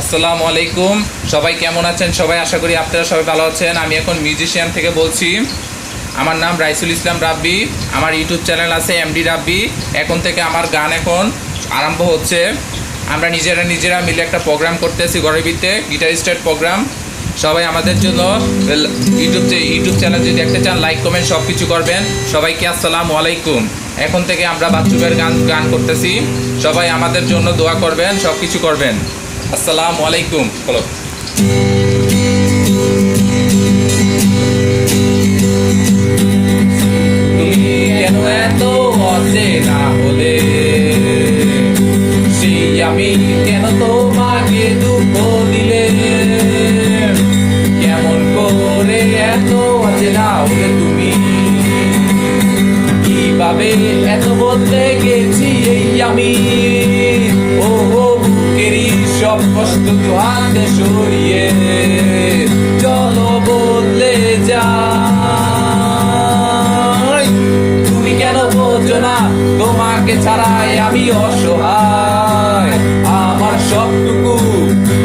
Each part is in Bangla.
আসসালামু আলাইকুম। সবাই কেমন আছেন? সবাই আশা করি আপনারা সবাই ভালো আছেন। আমি এখন মিউজিশিয়ান থেকে বলছি। আমার নাম রাইসুল ইসলাম রাব্বি। আমার ইউটিউব চ্যানেল আছে এমডি রাব্বি। এখন থেকে আমার গান এখন আরম্ভ হচ্ছে। আমরা নিজেরা মিলে একটা প্রোগ্রাম করতেছি ঘরের ভিতরে, গিটারিস্টের প্রোগ্রাম। সবাই আমাদের জন্য ইউটিউব চ্যানেল যদি দেখতে চান, লাইক কমেন্ট সব কিছু করবেন। সবাইকে আসসালামু আলাইকুম। এখন থেকে আমরা বাচ্চুবের গান করতেছি। সবাই আমাদের জন্য দোয়া করবেন, সব কিছু করবেন। আসসালামু আলাইকুম। বলো। তুমি কেন এত অচেনা হলে, সেই আমি কেন তোমাকে দুঃখ দিলে, কেমন করে এত অচেনা হলে তুমি, কিভাবে এত বদলে গেছি এই আমি। ও বুকেরই সব কষ্ট তো হাতে সরিয়ে চলো বদলে যাই। তুমি কেন বোঝো না তোমাকে ছাড়াই আমি অসহায়। আমার সবটুকু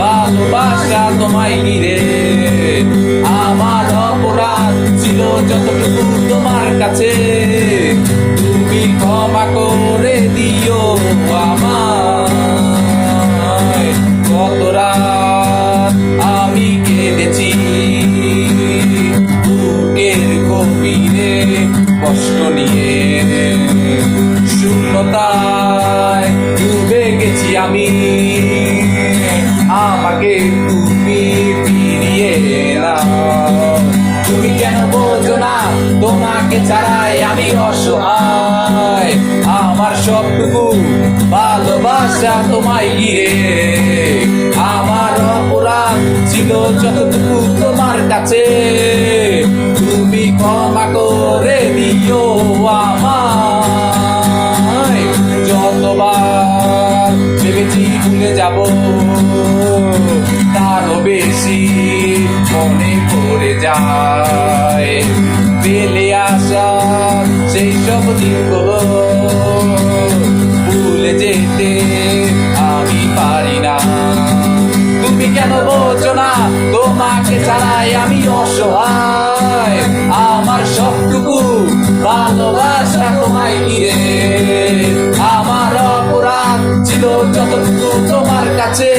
ভালোবাসা তোমায় ঘিরে, আমার অপরাধ ছিল যতটুকু তোমার কাছে, তুমি ক্ষমা করে দিও আমায়। কত রাত আমি কেঁদেছি বুকের গভীরে কষ্ট নিয়ে, শূন্যতায় ডুবে গেছি আমি। আমাকে তুমি ফিরিয়ে নাও। তুমি কেন বোঝো না তোমাকে ছাড়াই আমি অসহায়। আমার সবটুকু ভালোবাসা তোমায় ঘিরে, আমার অপরাধ ছিল যতটুকু তোমার কাছে, তুমি ক্ষমা করে দিও আমায়। যতবার ভেবেছি ভুলে যাব, তারও বেশি মনে পড়ে যায়। পেলে আসা সেই সব দিনগুলো ভুলে যেতে আমি পারি না। তুমি কেন বোঝো না তোমাকে ছাড়াই আমি অসহায়। আমার সবটুকু ভালোবাসা তোমায় ঘিরে, আমার অপরাধ ছিল যতটুকু তোমার কাছে,